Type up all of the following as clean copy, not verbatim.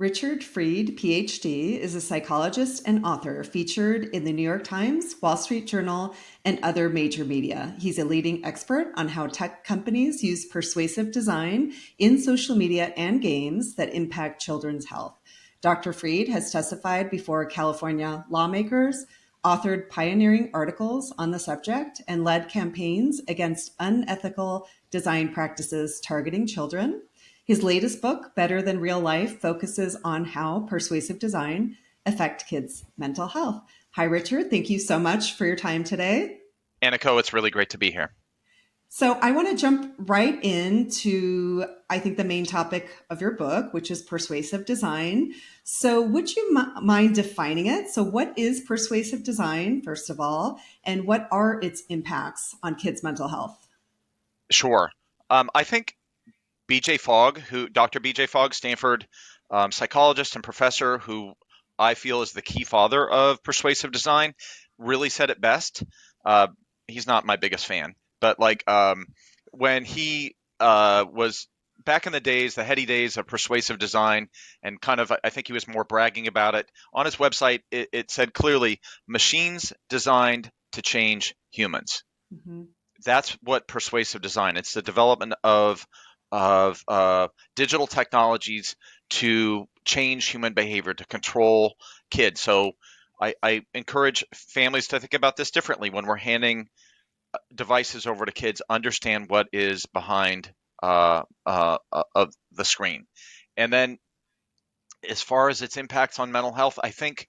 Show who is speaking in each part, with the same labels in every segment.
Speaker 1: Richard Freed, PhD, is a psychologist and author featured in the New York Times, Wall Street Journal, and other major media. He's a leading expert on how tech companies use persuasive design in social media and games that impact children's health. Dr. Freed has testified before California lawmakers, authored pioneering articles on the subject, and led campaigns against unethical design practices targeting children. His latest book, Better Than Real Life, focuses on how persuasive design affect kids' mental health. Hi, Richard. Thank you so much for your time today.
Speaker 2: Aniko, it's really great to be here.
Speaker 1: So I want to jump right into, I think, the main topic of your book, which is persuasive design. So would you mind defining it? So what is persuasive design, first of all, and what are its impacts on kids' mental health?
Speaker 2: Sure. I think Dr. BJ Fogg, Stanford psychologist and professor, who I feel is the key father of persuasive design, really said it best. Uh, he's not my biggest fan, but when he was back in the days, the heady days of persuasive design, and kind of, I think he was more bragging about it. On his website, it said clearly, machines designed to change humans.
Speaker 1: Mm-hmm.
Speaker 2: That's what persuasive design. It's the development of digital technologies to change human behavior, to control kids. So I encourage families to think about this differently when we're handing devices over to kids. Understand what is behind of the screen, and then as far as its impacts on mental health, I think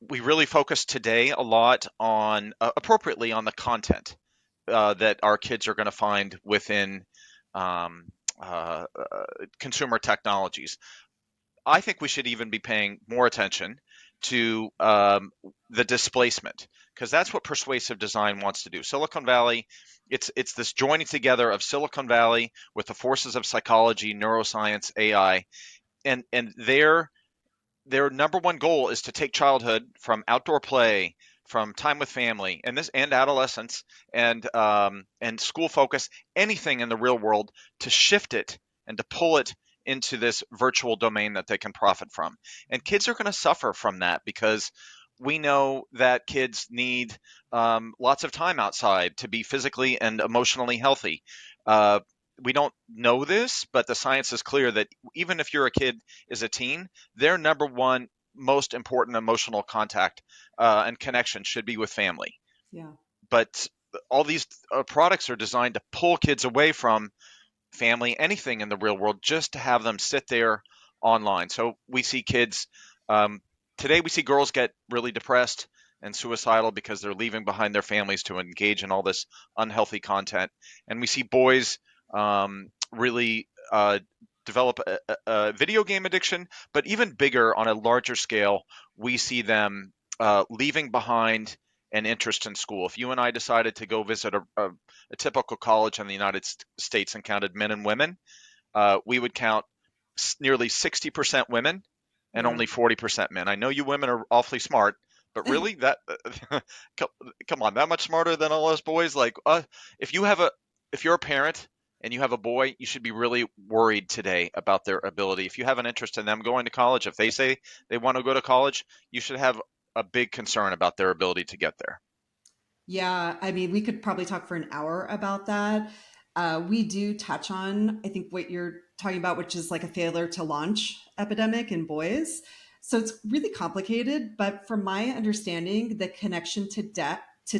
Speaker 2: we really focus today a lot on appropriately on the content that our kids are going to find within um, consumer technologies. I think we should even be paying more attention to the displacement, because that's what persuasive design wants to do. Silicon Valley, it's this joining together of Silicon Valley with the forces of psychology, neuroscience, AI, and their number one goal is to take childhood from outdoor play, from time with family, and adolescence, and school focus, anything in the real world, to shift it and to pull it into this virtual domain that they can profit from. And kids are going to suffer from that, because we know that kids need lots of time outside to be physically and emotionally healthy. Uh, we don't know this, but the science is clear that even if you're a kid is a teen, their number one most important emotional contact and connection should be with family.
Speaker 1: Yeah.
Speaker 2: But all these products are designed to pull kids away from family, anything in the real world, just to have them sit there online. So we see kids um, today. We see girls get really depressed and suicidal because they're leaving behind their families to engage in all this unhealthy content, and we see boys really develop a video game addiction. But even bigger, on a larger scale, we see them leaving behind an interest in school. If you and I decided to go visit a typical college in the United States and counted men and women, we would count nearly 60% women and
Speaker 1: Yeah.
Speaker 2: only 40% men. I know you women are awfully smart, but really, that come on, that much smarter than all us boys? If you have a if you're a parent and you have a boy, you should be really worried today about their ability. If you have an interest in them going to college, if they say they want to go to college, you should have a big concern about their ability to get there.
Speaker 1: Yeah, I mean, we could probably talk for an hour about that. We do touch on, I think, what you're talking about, which is like a failure to launch epidemic in boys. So it's really complicated, but from my understanding, the connection to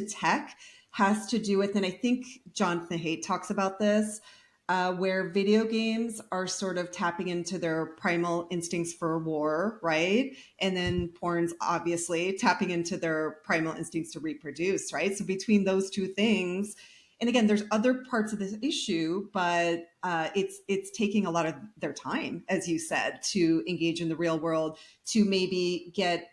Speaker 1: tech has to do with, and I think Jonathan Haidt talks about this, where video games are sort of tapping into their primal instincts for war, right? And then porn's obviously tapping into their primal instincts to reproduce, right? So between those two things, and again, there's other parts of this issue, but it's taking a lot of their time, as you said, to engage in the real world, to maybe get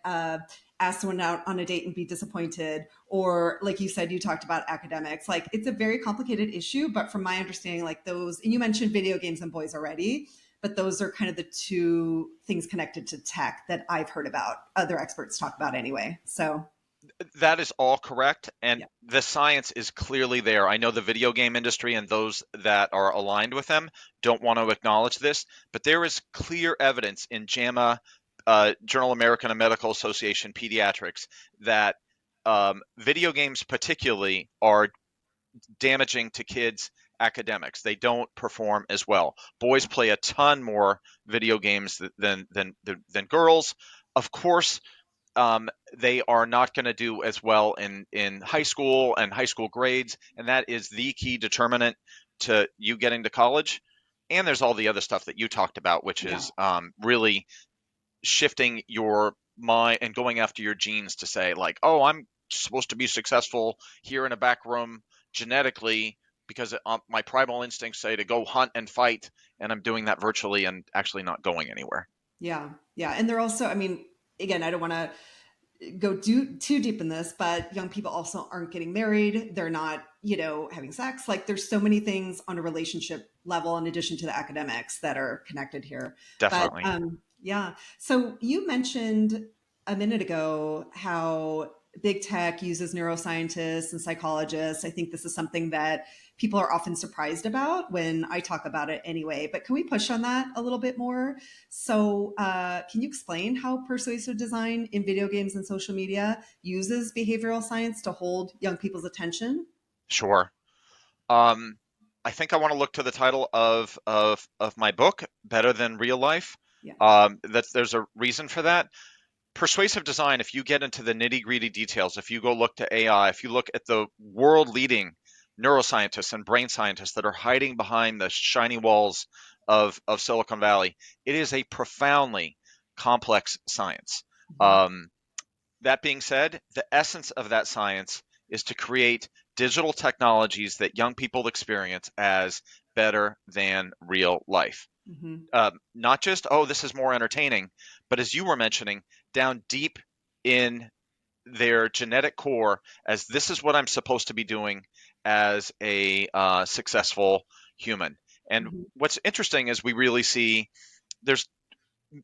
Speaker 1: ask someone out on a date and be disappointed, or like you said, you talked about academics. Like it's a very complicated issue, but from my understanding, like those, and you mentioned video games and boys already, but those are kind of the two things connected to tech that I've heard about other experts talk about anyway. So
Speaker 2: That is all correct, and
Speaker 1: Yeah.
Speaker 2: the science is clearly there. I know the video game industry and those that are aligned with them don't want to acknowledge this, but there is clear evidence in JAMA, Journal American of Medical Association Pediatrics, that video games particularly are damaging to kids' academics. They don't perform as well. Boys
Speaker 1: Yeah.
Speaker 2: play a ton more video games than girls. Of course, they are not going to do as well in high school and high school grades, and that is the key determinant to you getting to college. And there's all the other stuff that you talked about, which
Speaker 1: Yeah.
Speaker 2: is really shifting your mind and going after your genes to say like, oh, I'm supposed to be successful here in a back room genetically because my primal instincts say to go hunt and fight, and I'm doing that virtually and actually not going anywhere.
Speaker 1: Yeah. Yeah. And they're also, I mean, again, I don't want to go too deep in this, but young people also aren't getting married. They're not, having sex. Like there's so many things on a relationship level in addition to the academics that are connected here. But
Speaker 2: Definitely.
Speaker 1: yeah. So you mentioned a minute ago how big tech uses neuroscientists and psychologists. I think this is something that people are often surprised about when I talk about it anyway. But can we push on that a little bit more? So, can you explain how persuasive design in video games and social media uses behavioral science to hold young people's attention?
Speaker 2: Sure. Um, I think I want to look to the title of my book, Better Than Real Life.
Speaker 1: Yeah.
Speaker 2: There's a reason for that. Persuasive design, if you get into the nitty gritty details, if you go look to AI, if you look at the world leading neuroscientists and brain scientists that are hiding behind the shiny walls of Silicon Valley, it is a profoundly complex science.
Speaker 1: Mhm.
Speaker 2: Um, that being said, the essence of that science is to create digital technologies that young people experience as better than real life.
Speaker 1: Mhm.
Speaker 2: Not just, oh, this is more entertaining, but as you were mentioning, down deep in their genetic core, as this is what I'm supposed to be doing as a successful human. And
Speaker 1: Mhm.
Speaker 2: what's interesting is we really see there's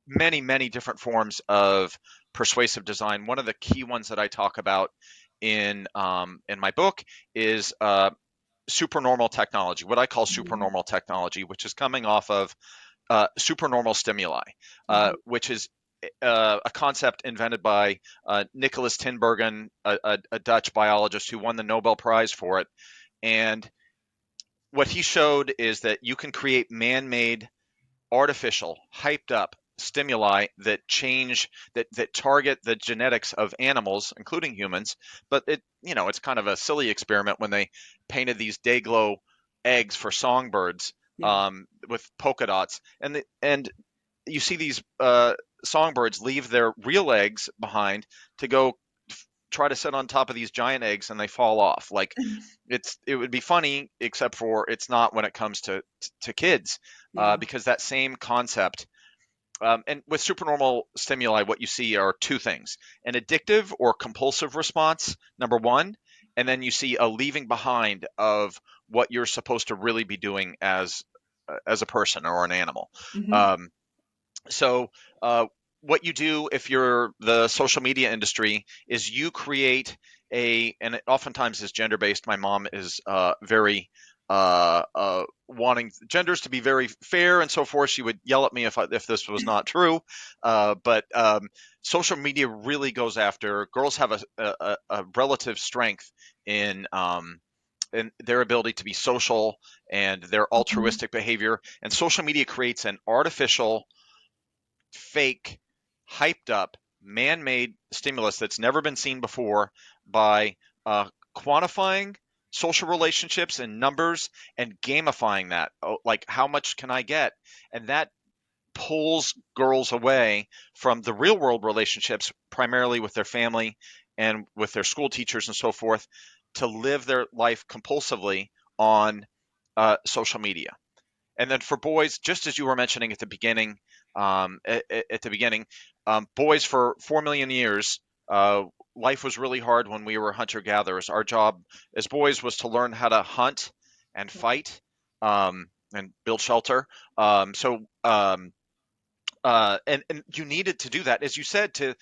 Speaker 2: many different forms of persuasive design. One of the key ones that I talk about in my book is supernormal technology, what I call
Speaker 1: Mhm.
Speaker 2: supernormal technology, which is coming off of supernormal stimuli,
Speaker 1: Mhm.
Speaker 2: which is a concept invented by Nicholas Tinbergen, a Dutch biologist who won the Nobel Prize for it. And what he showed is that you can create man-made, artificial, hyped up stimuli that that target the genetics of animals, including humans. But it's kind of a silly experiment when they painted these day glow eggs for songbirds
Speaker 1: Yeah.
Speaker 2: with polka dots, and you see these songbirds leave their real eggs behind to go try to sit on top of these giant eggs, and they fall off. Like it would be funny, except for it's not when it comes to kids,
Speaker 1: Yeah.
Speaker 2: because that same concept. And with supernormal stimuli, what you see are two things: an addictive or compulsive response, number one, and then you see a leaving behind of what you're supposed to really be doing as a person or an animal.
Speaker 1: Mhm.
Speaker 2: Um, so, what you do if you're the social media industry is you create and it oftentimes is gender based. My mom is very wanting genders to be very fair and so forth. She would yell at me if this was not true. But social media really goes after girls have a relative strength in. In their ability to be social and their
Speaker 1: Mhm.
Speaker 2: altruistic behavior. And social media creates an artificial, fake, hyped up, man made stimulus that's never been seen before by quantifying social relationships and numbers and gamifying that. Oh, like, how much can I get? And that pulls girls away from the real world relationships, primarily with their family and with their school teachers and so forth, to live their life compulsively on social media. And then for boys, just as you were mentioning at the beginning, at the beginning, boys for 4 million years, life was really hard when we were hunter gatherers. Our job as boys was to learn how to hunt and
Speaker 1: Yeah.
Speaker 2: fight and build shelter. And you needed to do that, as you said, to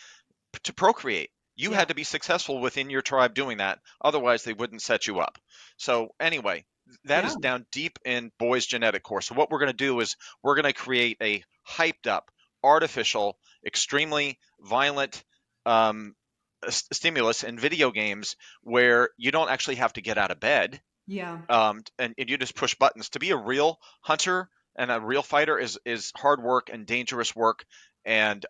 Speaker 2: procreate. You
Speaker 1: Yeah.
Speaker 2: had to be successful within your tribe doing that. Otherwise, they wouldn't set you up. So, anyway, that
Speaker 1: Yeah.
Speaker 2: is down deep in boys' genetic core. So, what we're going to do is we're going to create a hyped up, artificial, extremely violent um, stimulus in video games where you don't actually have to get out of bed,
Speaker 1: Yeah.
Speaker 2: and you just push buttons. To be a real hunter and a real fighter is hard work and dangerous work, and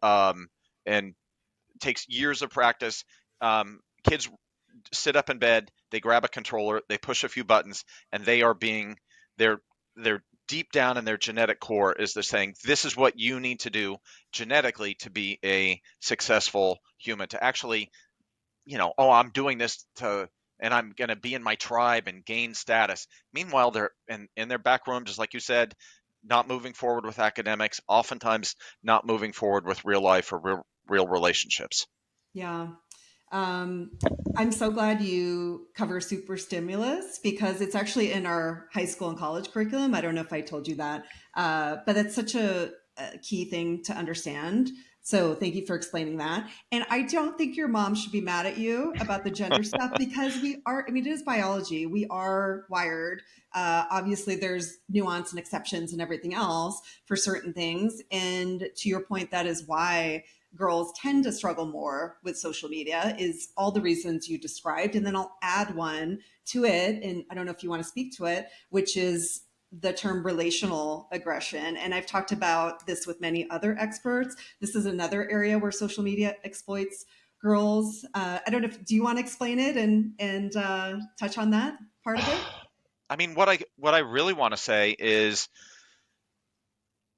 Speaker 2: takes years of practice. Kids sit up in bed, they grab a controller, they push a few buttons, and they're they're deep down in their genetic core is they're saying this is what you need to do genetically to be a successful human, to actually, oh, I'm doing this to, and I'm going to be in my tribe and gain status. Meanwhile, they're in their back room, just like you said, not moving forward with academics, oftentimes not moving forward with real life or real relationships.
Speaker 1: Yeah. Um, I'm so glad you cover super stimulus because it's actually in our high school and college curriculum. I don't know if I told you that, but it's such a key thing to understand. So thank you for explaining that. And I don't think your mom should be mad at you about the gender stuff because we are, I mean, it is biology. We are wired. Obviously, there's nuance and exceptions and everything else for certain things. And to your point, that is why girls tend to struggle more with social media is all the reasons you described. And then I'll add one to it. And I don't know if you want to speak to it, which is the term relational aggression. And I've talked about this with many other experts. This is another area where social media exploits girls. I don't know if, do you want to explain it and touch on that part of it?
Speaker 2: I mean, what I really want to say is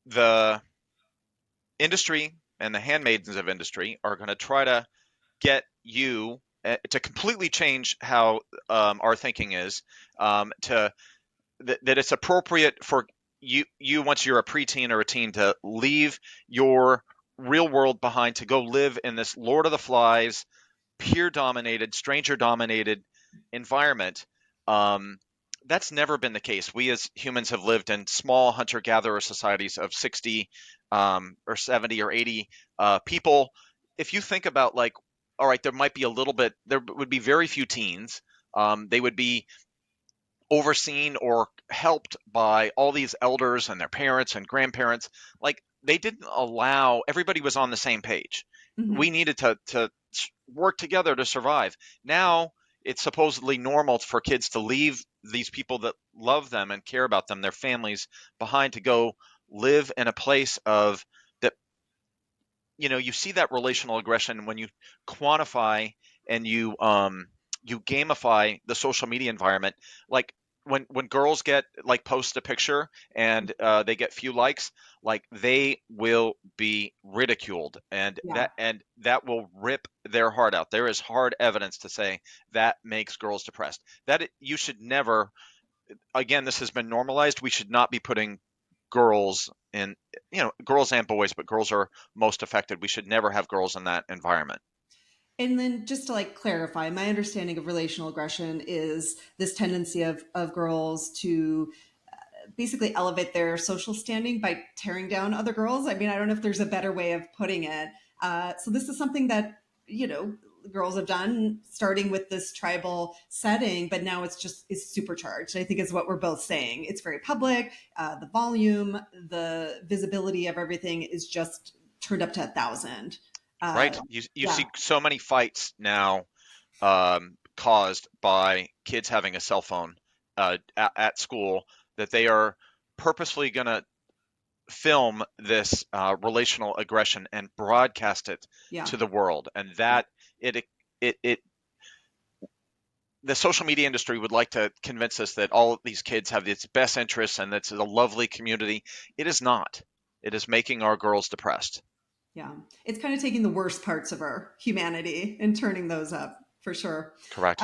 Speaker 2: the industry and the handmaidens of industry are going to try to get you to completely change how our thinking is, to that it's appropriate for you once you're a preteen or a teen to leave your real world behind to go live in this Lord of the Flies, peer dominated, stranger dominated environment. Um, that's never been the case. We as humans have lived in small hunter gatherer societies of 60 or 70 or 80 people. If you think about, like, all right, there might be a little bit, there would be very few teens. They would be overseen or helped by all these elders and their parents and grandparents. Like, they didn't allow, everybody was on the same page. We
Speaker 1: Mm-hmm.
Speaker 2: needed to work together to survive. Now it's supposedly normal for kids to leave these people that love them and care about them, their families, behind, to go live in a place of that. You see that relational aggression when you quantify and you gamify the social media environment. Like, when girls get, like, post a picture and they get few likes, like, they will be ridiculed, and
Speaker 1: Yeah.
Speaker 2: that will rip their heart out. There is hard evidence to say that makes girls depressed. You should never, again, this has been normalized. We should not be putting girls in, girls and boys, but girls are most affected. We should never have girls in that environment.
Speaker 1: And then just to like clarify, my understanding of relational aggression is this tendency of girls to basically elevate their social standing by tearing down other girls. I mean, I don't know if there's a better way of putting it. So this is something that, girls have done starting with this tribal setting, but now it's just is supercharged. I think is what we're both saying. It's very public. The volume, the visibility of everything is just turned up to 1,000. Uh,
Speaker 2: Right? You
Speaker 1: yeah,
Speaker 2: see so many fights now, caused by kids having a cell phone at school, that they are purposefully going to film this relational aggression and broadcast it
Speaker 1: yeah,
Speaker 2: to the world, and
Speaker 1: yeah.
Speaker 2: that it the social media industry would like to convince us that all of these kids have its best interests and it's a lovely community. It is not. It is making our girls depressed.
Speaker 1: Yeah. It's kind of taking the worst parts of our humanity and turning those up for sure.
Speaker 2: Correct.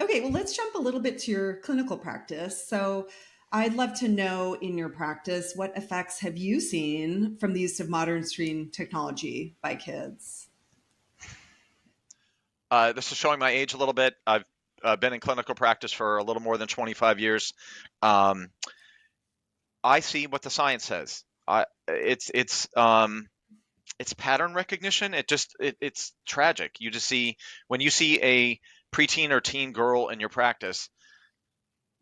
Speaker 1: Okay, well, let's jump a little bit to your clinical practice. So, I'd love to know in your practice, what effects have you seen from the use of modern screen technology by kids?
Speaker 2: This is showing my age a little bit. I've been in clinical practice for a little more than 25 years. Um, I see what the science says. It's it's pattern recognition. It's tragic. You just see when you see a preteen or teen girl in your practice,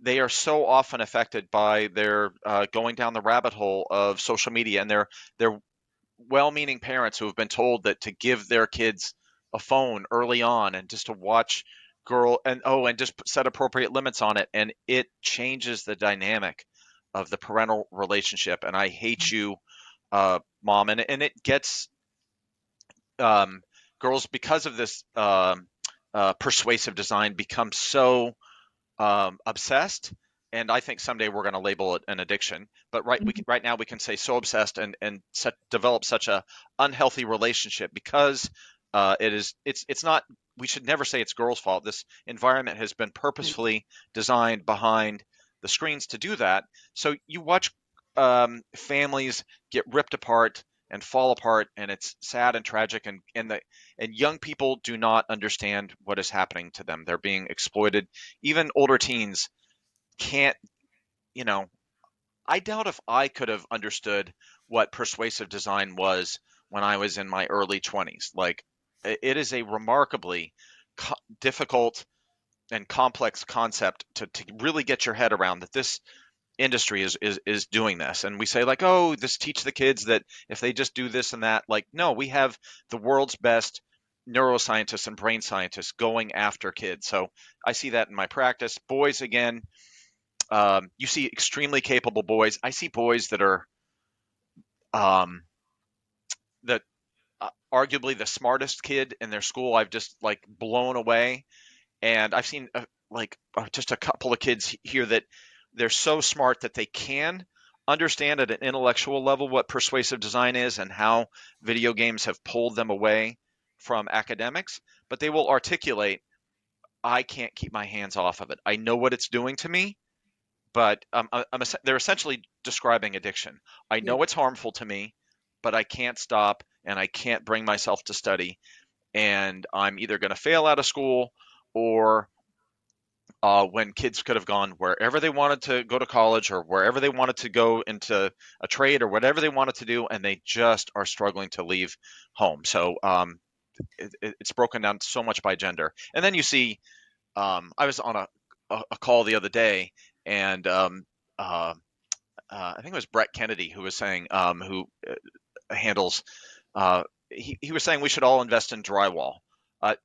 Speaker 2: they are so often affected by their going down the rabbit hole of social media, and they're well-meaning parents who have been told that to give their kids a phone early on and just to watch girl and just set appropriate limits on it, and it changes the dynamic of the parental relationship. And I hate you, mom, and it gets um, girls because of this persuasive design become so obsessed, and I think someday we're going to label it an addiction. But right now we can say so obsessed and develop such a unhealthy relationship because it's not. We should never say it's girls' fault. This environment has been
Speaker 1: Right.
Speaker 2: purposefully designed behind the screens to do that. So you watch families get ripped apart and fall apart, and it's sad and tragic, and young people do not understand what is happening to them. They're being exploited. Even older teens can't, you know, I doubt if I could have understood what persuasive design was when I was in my early 20s. Like, it is a remarkably difficult and complex concept to really get your head around, that this industry is doing this. And we say, like, oh, this teach the kids that if they just do this and that. Like, no, we have the world's best neuroscientists and brain scientists going after kids. So I see that in my practice. Boys, again, you see extremely capable boys. I see boys that are um, that arguably the smartest kid in their school. I've just like blown away. And I've seen just a couple of kids here that they're so smart that they can understand at an intellectual level what persuasive design is and how video games have pulled them away from academics, but they will articulate, I can't keep my hands off of it. I know what it's doing to me, but they're essentially describing addiction. I
Speaker 1: Yep.
Speaker 2: know it's harmful to me, but I can't stop and I can't bring myself to study. And I'm either going to fail out of school, or when kids could have gone wherever they wanted to go to college or wherever they wanted to go into a trade or whatever they wanted to do, and they just are struggling to leave home. So it's broken down so much by gender. And then you see, I was on a call the other day, and uh, I think it was Brett Kennedy who was saying, who handles he was saying we should all invest in drywall.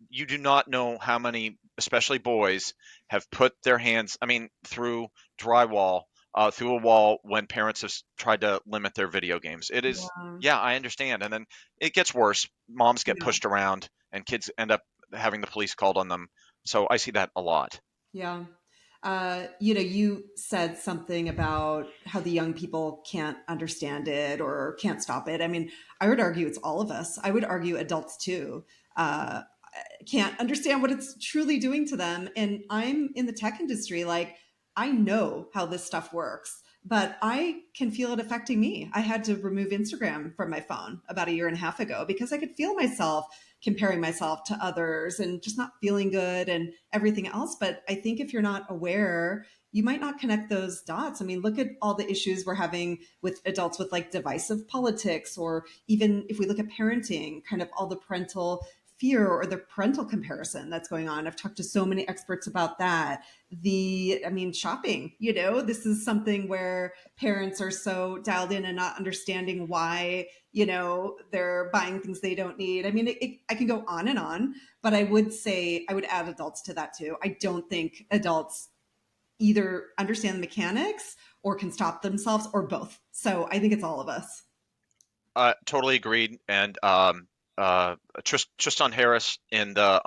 Speaker 2: You do not know how many, especially boys, have put their hands, I mean, through drywall, through a wall when parents have tried to limit their video games. It is,
Speaker 1: Yeah.
Speaker 2: yeah, I understand. And then it gets worse. Moms get
Speaker 1: Yeah.
Speaker 2: pushed around, and kids end up having the police called on them. So I see that a lot.
Speaker 1: Yeah. You said something about how the young people can't understand it or can't stop it. I mean, I would argue it's all of us. I would argue adults too. Uh, can't understand what it's truly doing to them. And I'm in the tech industry. Like, I know how this stuff works, but I can feel it affecting me. I had to remove Instagram from my phone about a year and a half ago because I could feel myself comparing myself to others and just not feeling good and everything else. But I think if you're not aware, you might not connect those dots. I mean, look at all the issues we're having with adults with like divisive politics, or even if we look at parenting, kind of all the parental fear or the parental comparison that's going on. I've talked to so many experts about that. I mean, shopping, this is something where parents are so dialed in and not understanding why, they're buying things they don't need. I mean, I can go on and on, but I would say I would add adults to that too. I don't think adults either understand the mechanics or can stop themselves or both. So I think it's all of us.
Speaker 2: Totally agreed. And Tristan Harris in the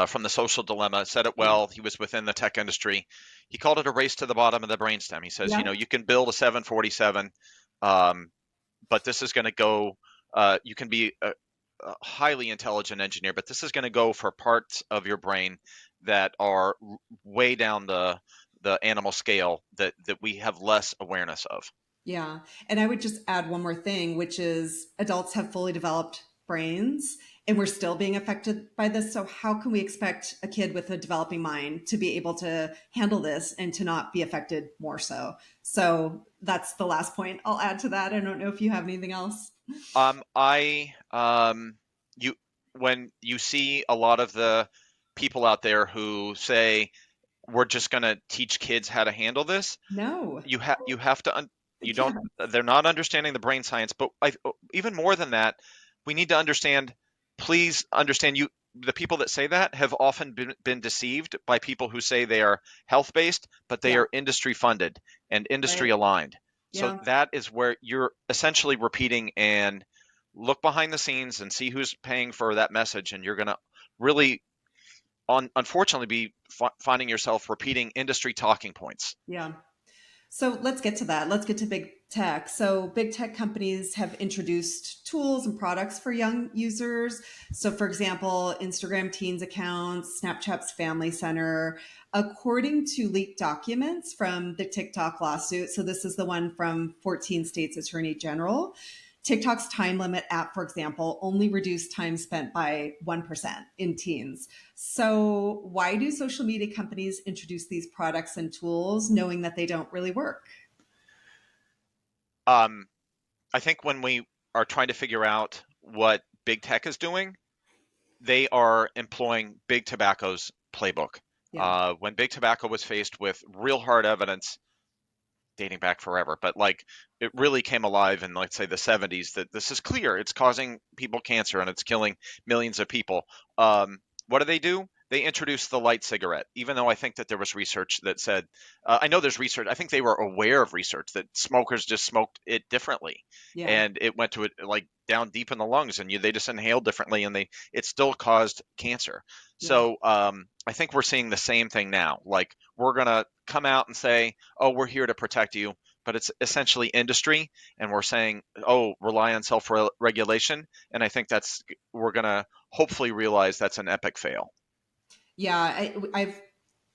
Speaker 2: from the Social Dilemma said it
Speaker 1: Yeah.
Speaker 2: well. He was within the tech industry. He called it a race to the bottom of the brainstem. He says,
Speaker 1: Yeah.
Speaker 2: you can build a 747, um, but this is going to go. You can be a highly intelligent engineer, but this is going to go for parts of your brain that are way down the animal scale that we have less awareness of.
Speaker 1: Yeah. And I would just add one more thing, which is adults have fully developed brains and we're still being affected by this. So, how can we expect a kid with a developing mind to be able to handle this and to not be affected more so? So, that's the last point I'll add to that. I don't know if you have anything else.
Speaker 2: I you when you see a lot of the people out there who say we're just going to teach kids how to handle this,
Speaker 1: No.
Speaker 2: you have to you
Speaker 1: Yeah.
Speaker 2: don't they're not understanding the brain science, but even more than that, we need to understand, please understand, you the people that say that have often been deceived by people who say they are health based, but they
Speaker 1: Yeah.
Speaker 2: are industry funded and industry
Speaker 1: Right.
Speaker 2: aligned. So
Speaker 1: Yeah.
Speaker 2: that is where you're essentially repeating, and look behind the scenes and see who's paying for that message, and you're going to really unfortunately be finding yourself repeating industry talking points.
Speaker 1: Yeah. So let's get to that. Let's get to big tech. So, big tech companies have introduced tools and products for young users. So, for example, Instagram Teens accounts, Snapchat's Family Center. According to leaked documents from the TikTok lawsuit, so this is the one from 14 states' attorney general, TikTok's time limit app, for example, only reduced time spent by 1% in teens. So, why do social media companies introduce these products and tools knowing that they don't really work?
Speaker 2: Um, I think when we are trying to figure out what big tech is doing, they are employing big tobacco's playbook.
Speaker 1: Yeah,
Speaker 2: When big tobacco was faced with real hard evidence dating back forever, but like it really came alive in, let's say, the 70s, that this is clear, it's causing people cancer and it's killing millions of people. What do? They introduced the light cigarette, even though I think that there was research that said, I know there's research, I think they were aware of research that smokers just smoked it differently,
Speaker 1: yeah,
Speaker 2: and it went to it like down deep in the lungs, and they just inhaled differently, and it still caused cancer.
Speaker 1: yeah.
Speaker 2: So I think we're seeing the same thing now. Like, we're gonna come out and say, oh, we're here to protect you, but it's essentially industry, and we're saying, oh, rely on self-regulation, and I think we're going to hopefully realize that's an epic fail.
Speaker 1: Yeah, I've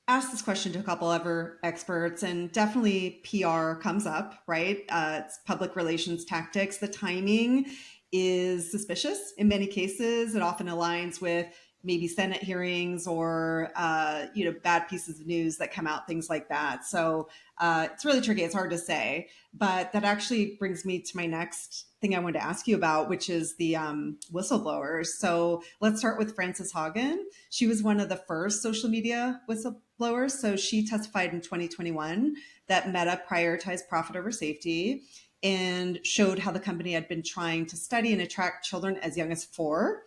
Speaker 1: asked this question to a couple other experts, and definitely PR comes up, right? It's public relations tactics. The timing is suspicious in many cases. It often aligns with maybe Senate hearings or bad pieces of news that come out, things like that. So it's really tricky. It's hard to say, but that actually brings me to my next thing I wanted to ask you about, which is the whistleblowers. So let's start with Frances Haugen. She was one of the first social media whistleblowers. So she testified in 2021 that Meta prioritized profit over safety and showed how the company had been trying to study and attract children as young as 4.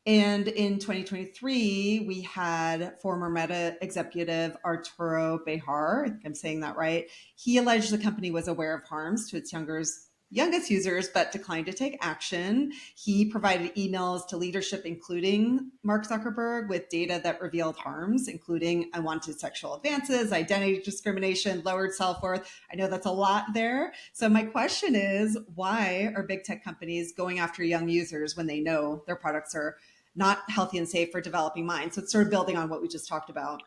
Speaker 1: And in 2023, we had former Meta executive Arturo Bejar. I think I'm saying that right. He alleged the company was aware of harms to its youngest users, but declined to take action. He provided emails to leadership, including Mark Zuckerberg, with data that revealed harms, including unwanted sexual advances, identity discrimination, lowered self worth. I know that's a lot there. So, my question is, why are big tech companies going after young users when they know their products are not healthy and safe for developing minds? So, it's sort of building on what we just talked about.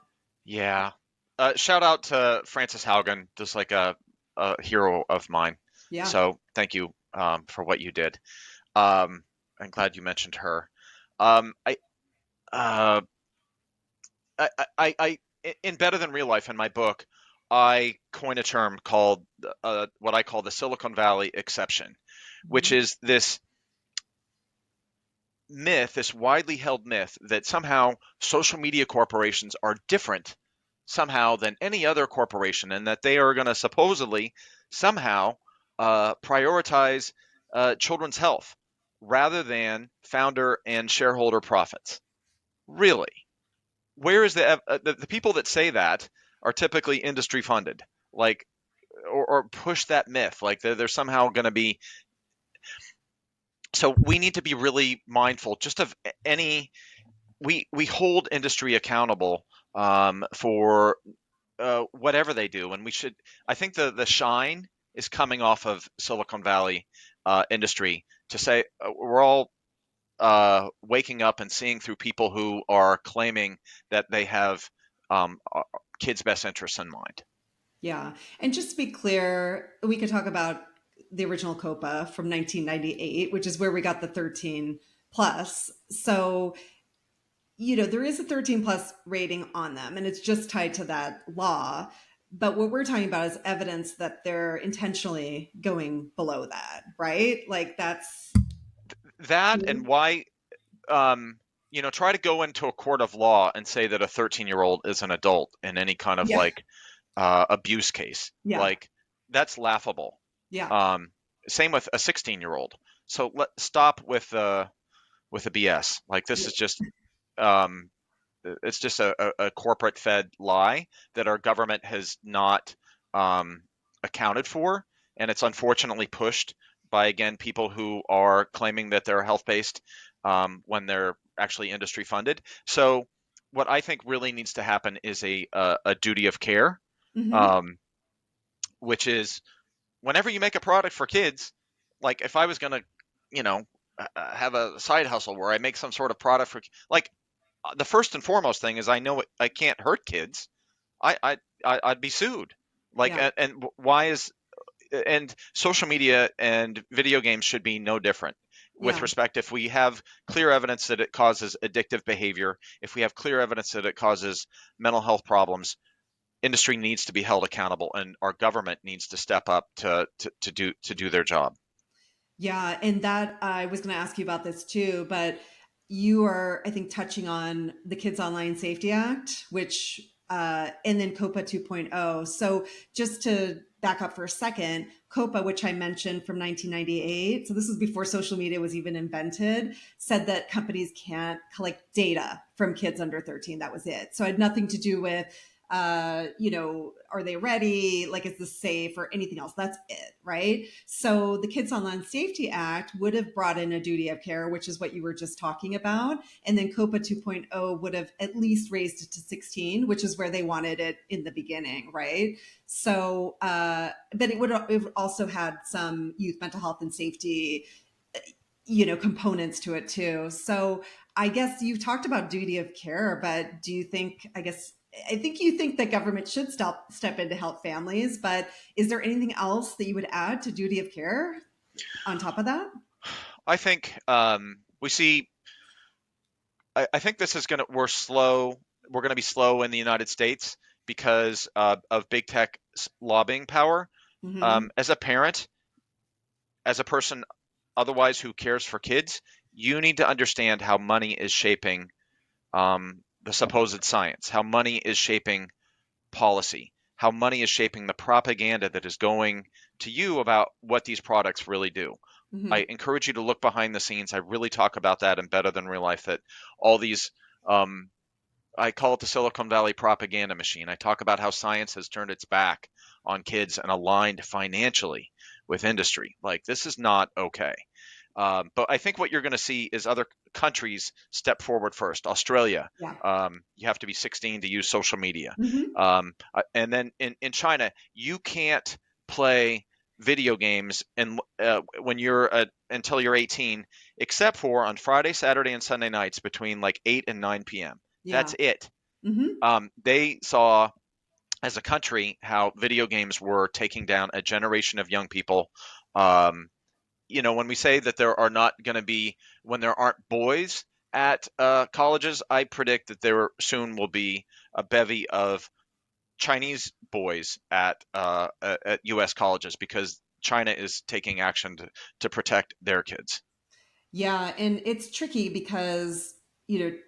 Speaker 2: Yeah. Shout out to Frances Haugen, just like a hero of mine.
Speaker 1: Yeah.
Speaker 2: So thank you for what you did. I'm glad you mentioned her. Um, I, uh, I, in Better Than Real Life, in my book, I coin a term called what I call the Silicon Valley exception, which
Speaker 1: Mhm.
Speaker 2: is this myth, this widely held myth, that somehow social media corporations are different somehow than any other corporation, and that they are going to supposedly somehow prioritize children's health rather than founder and shareholder profits. Really? Where is the people that say that are typically industry funded, like, or push that myth like they're somehow going to be. So we need to be really mindful just of any we hold industry accountable for whatever they do, and we should. I think the shine is coming off of Silicon Valley industry to say we're all waking up and seeing through people who are claiming that they have kids' best interests in mind.
Speaker 1: Yeah. And just to be clear, we could talk about the original COPA from 1998, which is where we got the 13 plus. So, there is a 13 plus rating on them, and it's just tied to that law. But what we're talking about is evidence that they're intentionally going below that, right? Like that's
Speaker 2: That and why, um, try to go into a court of law and say that a 13-year-old is an adult in any kind of
Speaker 1: yeah,
Speaker 2: like abuse case.
Speaker 1: yeah,
Speaker 2: Like that's laughable.
Speaker 1: yeah,
Speaker 2: Um, Same with a 16-year-old. So stop with the BS. Like this is just um, it's just a corporate fed lie that our government has not um, accounted for, and it's unfortunately pushed by again people who are claiming that they're health based when they're actually industry funded. So what I think really needs to happen is a duty of care,
Speaker 1: hmm,
Speaker 2: um, which is whenever you make a product for kids, like if I was going to, you know, have a side hustle where I make some sort of product for, like, the first and foremost thing is I know I can't hurt kids. I'd be sued. Like,
Speaker 1: yeah,
Speaker 2: and why is, and social media and video games should be no different with
Speaker 1: yeah.
Speaker 2: respect. If we have clear evidence that it causes addictive behavior, if we have clear evidence that it causes mental health problems, industry needs to be held accountable, and our government needs to step up to do their job.
Speaker 1: Yeah, and that I was going to ask you about this too, but you are, I think, touching on the Kids Online Safety Act, which, and then COPA 2.0. So just to back up for a second, COPA, which I mentioned from 1998, so this was before social media was even invented, said that companies can't collect data from kids under 13. That was it. So it had nothing to do with are they ready? Like, is this safe or anything else? That's it, right? So the Kids Online Safety Act would have brought in a duty of care, which is what you were just talking about. And then COPA 2.0 would have at least raised it to 16, which is where they wanted it in the beginning, right? So, but it would have also had some youth mental health and safety components to it too. So I guess you've talked about duty of care, but do you think, I think you think that government should step in to help families, but is there anything else that you would add to duty of care on top of that?
Speaker 2: I think we see. I think this is gonna we're slow. We're gonna be slow in the United States because of big tech lobbying power.
Speaker 1: Hmm.
Speaker 2: As a parent, as a person otherwise who cares for kids, you need to understand how money is shaping the supposed science, how money is shaping policy, how money is shaping the propaganda that is going to you about what these products really do. I
Speaker 1: Hmm.
Speaker 2: encourage you to look behind the scenes. I really talk about that in Better Than Real Life, that all these, um, I call it the Silicon Valley propaganda machine. I talk about how science has turned its back on kids and aligned financially with industry. Like, this is not okay. But I think what you're going to see is other countries step forward first. Australia,
Speaker 1: Yeah.
Speaker 2: you have to be 16 to use social media.
Speaker 1: Hmm.
Speaker 2: And then in China, you can't play video games when you're until you're 18, except for on Friday, Saturday, and Sunday nights between like 8 and 9 p.m.
Speaker 1: Yeah.
Speaker 2: That's it.
Speaker 1: Hmm.
Speaker 2: They saw as a country how video games were taking down a generation of young people. Um, when we say that there are not going to be, when there aren't boys at colleges, I predict that there soon will be a bevy of Chinese boys at U.S. colleges because China is taking action to protect their kids.
Speaker 1: Yeah, and it's tricky because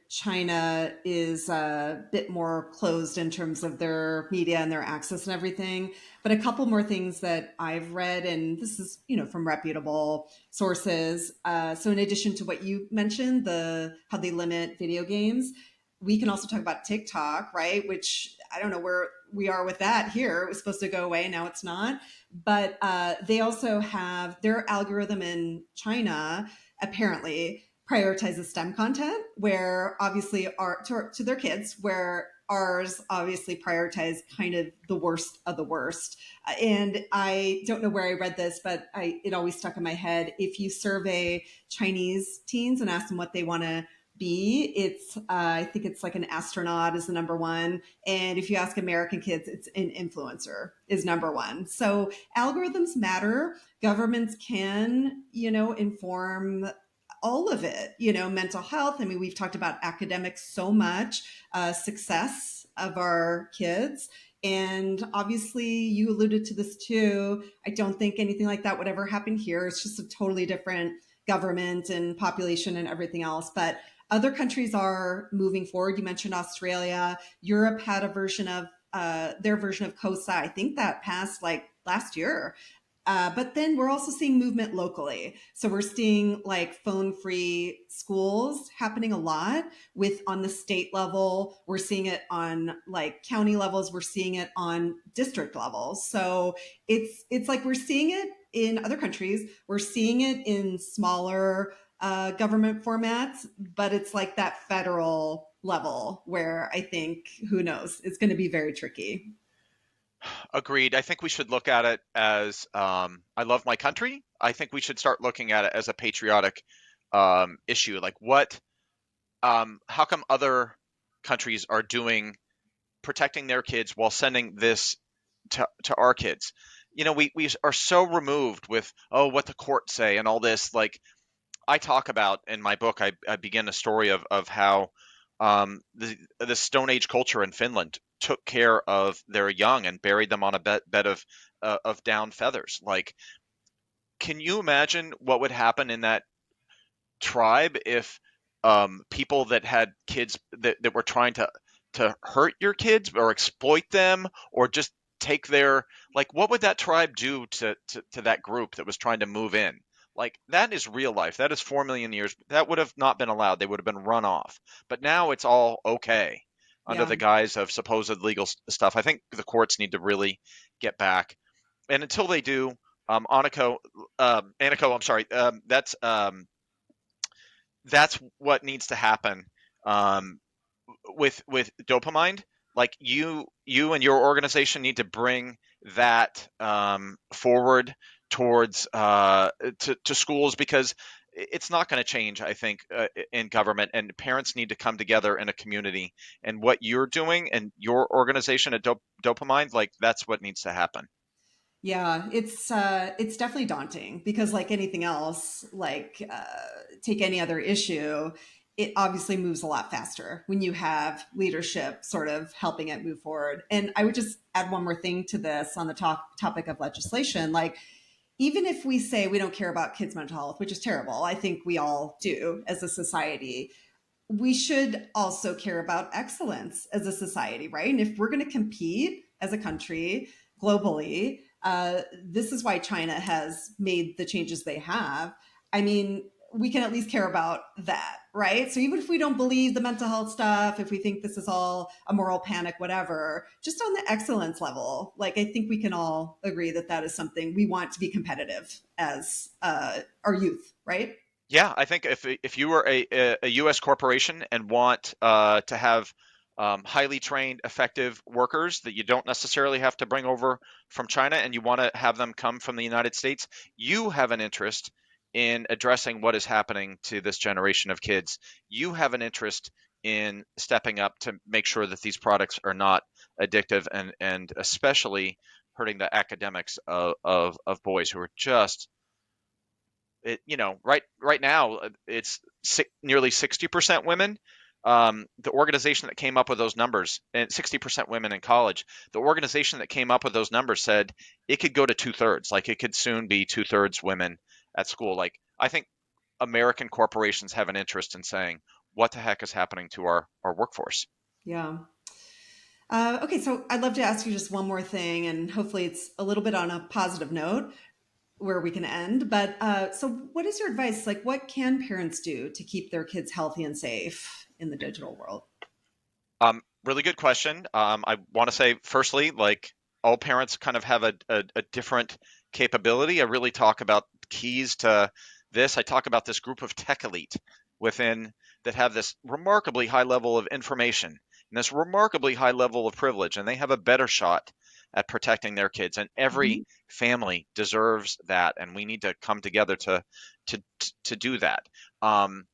Speaker 1: China is a bit more closed in terms of their media and their access and everything. But a couple more things that I've read, and this is from reputable sources. So in addition to what you mentioned, the how they limit video games, we can also talk about TikTok, right? Which I don't know where we are with that here. It was supposed to go away, now it's not. But they also have their algorithm in China apparently prioritizes STEM content, where obviously to their kids, where ours obviously prioritize kind of the worst of the worst. And I don't know where I read this, but it always stuck in my head. If you survey Chinese teens and ask them what they want to be, it's I think it's like an astronaut is the number one, and if you ask American kids, it's an influencer is number one. So algorithms matter. Governments can inform all of it, mental health. I mean, we've talked about academics so much, success of our kids. And obviously, you alluded to this too. I don't think anything like that would ever happen here. It's just a totally different government and population and everything else. But other countries are moving forward. You mentioned Australia. Europe had a version of their version of COSA. I think that passed like last year. But then we're also seeing movement locally. So we're seeing like phone free schools happening a lot with on the state level. We're seeing it on like county levels. We're seeing it on district levels. So it's like we're seeing it in other countries. We're seeing it in smaller government formats, but it's like that federal level where I think who knows, it's going to be very tricky.
Speaker 2: Agreed. I think we should look at it as I love my country. I think we should start looking at it as a patriotic issue. Like how come other countries are doing protecting their kids while sending this to our kids? We are so removed with, oh, what the courts say and all this. Like I talk about in my book, I begin a story of how the Stone Age culture in Finland took care of their young and buried them on a bed of down feathers. Like, can you imagine what would happen in that tribe if people that had kids that were trying to hurt your kids or exploit them or just take their, like, what would that tribe do to that group that was trying to move in? Like, that is real life. That is 4 million years. That would have not been allowed. They would have been run off. But now it's all okay under
Speaker 1: Yeah.
Speaker 2: the guise of supposed legal stuff. I think the courts need to really get back. And until they do, Aniko, I'm sorry, that's what needs to happen um, with dopamine. Like you and your organization need to bring that forward towards to schools, because it's not going to change, I think, in government, and parents need to come together in a community, and what you're doing and your organization at dopamine, like, that's what needs to happen.
Speaker 1: Yeah, it's definitely daunting because like anything else, like take any other issue, it obviously moves a lot faster when you have leadership sort of helping it move forward. And I would just add one more thing to this on the topic of legislation. Like even if we say we don't care about kids' mental health, which is terrible, I think we all do as a society, we should also care about excellence as a society, right? And if we're going to compete as a country globally, this is why China has made the changes they have. I mean, we can at least care about that, right? So even if we don't believe the mental health stuff, if we think this is all a moral panic, whatever, just on the excellence level, like I think we can all agree that that is something we want to be competitive as our youth, right?
Speaker 2: Yeah, I think if you were a U.S. corporation and want to have highly trained, effective workers that you don't necessarily have to bring over from China, and you want to have them come from the United States, you have an interest in addressing what is happening to this generation of kids. You have an interest in stepping up to make sure that these products are not addictive, and especially hurting the academics of boys who are just right now, it's nearly 60% women. The organization that came up with those numbers, and 60% women in college, the organization that came up with those numbers said it could go to 2/3. Like, it could soon be 2/3 women at school. Like, I think American corporations have an interest in saying, what the heck is happening to our workforce?
Speaker 1: Yeah. Okay, so I'd love to ask you just one more thing, and hopefully it's a little bit on a positive note where we can end. But so, what is your advice? Like, what can parents do to keep their kids healthy and safe in the digital world?
Speaker 2: Really good question. I want to say, firstly, like, all parents kind of have a different capability. I really talk about keys to this. I talk about this group of tech elite within that have this remarkably high level of information and this remarkably high level of privilege, and they have a better shot at protecting their kids. And every
Speaker 1: Mhm.
Speaker 2: family deserves that, and we need to come together to to do that. Um,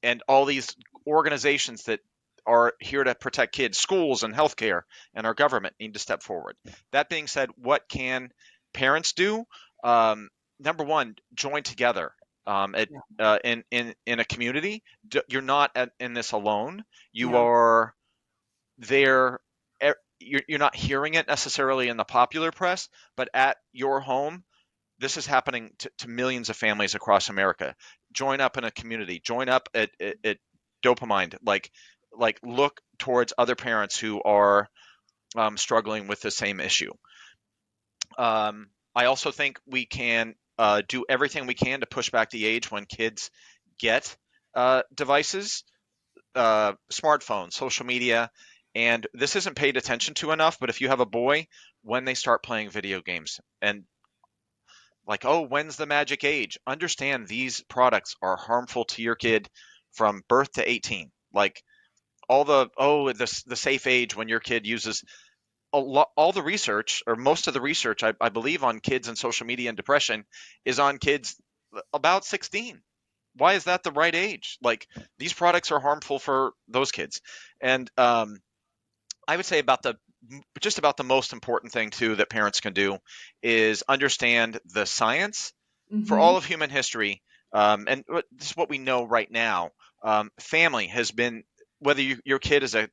Speaker 2: and all these organizations that are here to protect kids, schools and healthcare and our government need to step forward. That being said, what can parents do? Number one, join together
Speaker 1: Yeah.
Speaker 2: in a community. You're not in this alone. You
Speaker 1: Yeah.
Speaker 2: are there. you're not hearing it necessarily in the popular press, but at your home, this is happening to millions of families across America. Join up in a community. Join up at Dopamine. Like look towards other parents who are struggling with the same issue. I also think we can do everything we can to push back the age when kids get devices, smartphones, social media. And this isn't paid attention to enough, but if you have a boy, when they start playing video games and like, oh, when's the magic age? Understand these products are harmful to your kid from birth to 18. Like the safe age when your kid uses all the research or most of the research I believe on kids and social media and depression is on kids about 16. Why is that the right age? Like these products are harmful for those kids. And I would say about the just about the most important thing too that parents can do is understand the science for all
Speaker 1: Hmm.
Speaker 2: of human history, and this is what we know right now. Family has been, whether your kid is a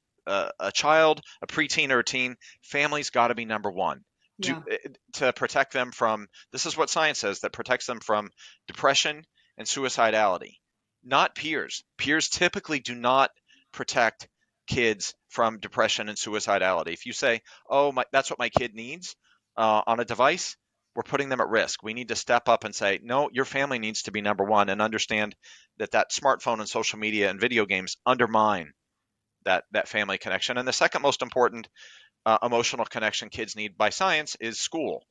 Speaker 2: child, a preteen, or a teen, family's got to be number one. Do,
Speaker 1: Yeah.
Speaker 2: to protect them from, this is what science says, that protects them from depression and suicidality, not peers. Peers typically do not protect kids from depression and suicidality. If you say, oh, that's what my kid needs on a device, we're putting them at risk. We need to step up and say, no, your family needs to be number one, and understand that that smartphone and social media and video games undermine that family connection. And the second most important emotional connection kids need by science is school,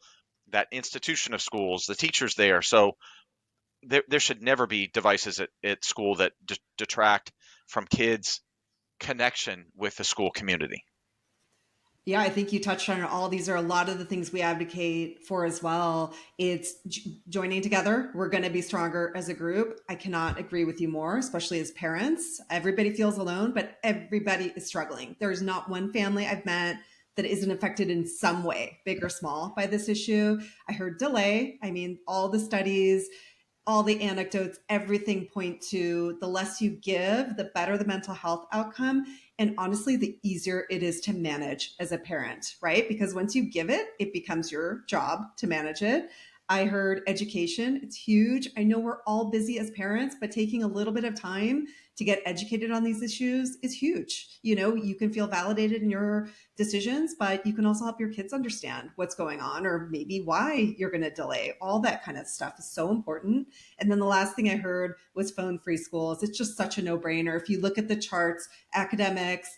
Speaker 2: that institution of schools, the teachers there. So there should never be devices at school that detract from kids' connection with the school community.
Speaker 1: Yeah, I think you touched on it all. These are a lot of the things we advocate for as well. It's joining together. We're going to be stronger as a group. I cannot agree with you more, especially as parents. Everybody feels alone, but everybody is struggling. There's not one family I've met that isn't affected in some way, big or small, by this issue. I heard delay. I mean, all the studies, all the anecdotes, everything point to the less you give, the better the mental health outcome. And honestly, the easier it is to manage as a parent, right? Because once you give it, it becomes your job to manage it. I heard education, it's huge. I know we're all busy as parents, but taking a little bit of time to get educated on these issues is huge. You know, you can feel validated in your decisions, but you can also help your kids understand what's going on or maybe why you're going to delay. All that kind of stuff is so important. And then the last thing I heard was phone free schools. It's just such a no brainer. If you look at the charts, academics,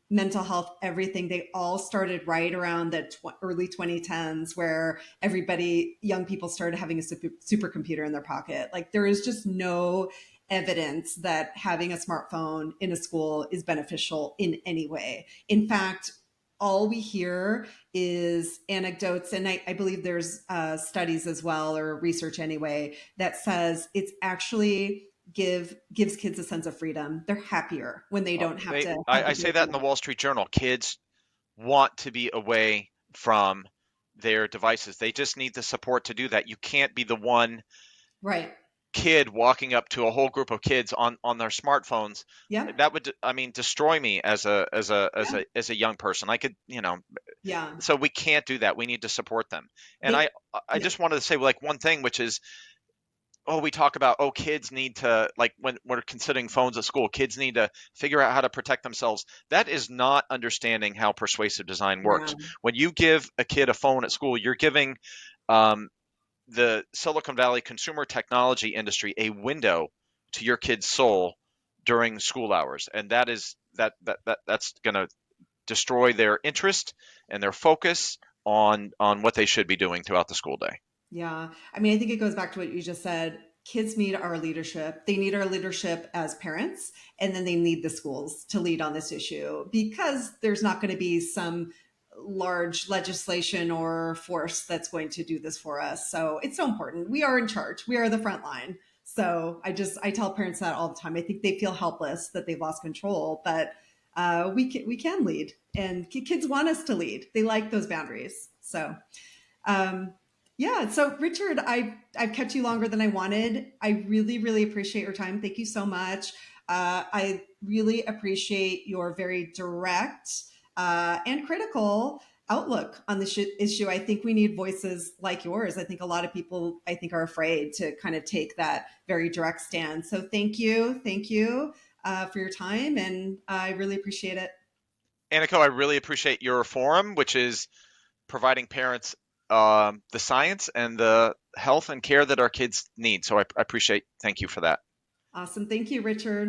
Speaker 1: mental health, everything, they all started right around the early 2010s where everybody, young people started having a supercomputer in their pocket. Like there is just no evidence that having a smartphone in a school is beneficial in any way. In fact, all we hear is anecdotes, and I believe there's studies as well, or research anyway, that says it's actually gives kids a sense of freedom. They're happier when they don't have to have
Speaker 2: I
Speaker 1: the
Speaker 2: say that in the
Speaker 1: burden.
Speaker 2: Wall Street Journal. Kids want to be away from their devices. They just need the support to do that. You can't be the one
Speaker 1: Right.
Speaker 2: kid walking up to a whole group of kids on their smartphones.
Speaker 1: Yeah.
Speaker 2: That would, I mean, destroy me
Speaker 1: Yeah.
Speaker 2: as a young person. I could,
Speaker 1: Yeah.
Speaker 2: so we can't do that. We need to support them. And
Speaker 1: They.
Speaker 2: I
Speaker 1: Yeah.
Speaker 2: just wanted to say like one thing, which is, oh, we talk about, oh, kids need to, like when we're considering phones at school, kids need to figure out how to protect themselves. That is not understanding how persuasive design works.
Speaker 1: Yeah.
Speaker 2: When you give a kid a phone at school, you're giving um, the Silicon Valley consumer technology industry a window to your kid's soul during school hours, and that's going to destroy their interest and their focus on what they should be doing throughout the school day.
Speaker 1: Yeah. I mean, I think it goes back to what you just said. Kids need our leadership. They need our leadership as parents, and then they need the schools to lead on this issue because there's not going to be some large legislation or force that's going to do this for us. So it's so important. We are in charge. We are the front line. So I tell parents that all the time. I think they feel helpless that they've lost control, but we can lead, and kids want us to lead. They like those boundaries. So um, yeah. So Richard, I've kept you longer than I wanted. I really, really appreciate your time. Thank you so much. I really appreciate your very direct, and critical outlook on the issue. I think we need voices like yours. I think a lot of people, I think, are afraid to kind of take that very direct stand. So thank you for your time, and I really appreciate it.
Speaker 2: Aniko, I really appreciate your forum, which is providing parents the science and the health and care that our kids need. So I appreciate, thank you for that.
Speaker 1: Awesome. Thank you, Richard.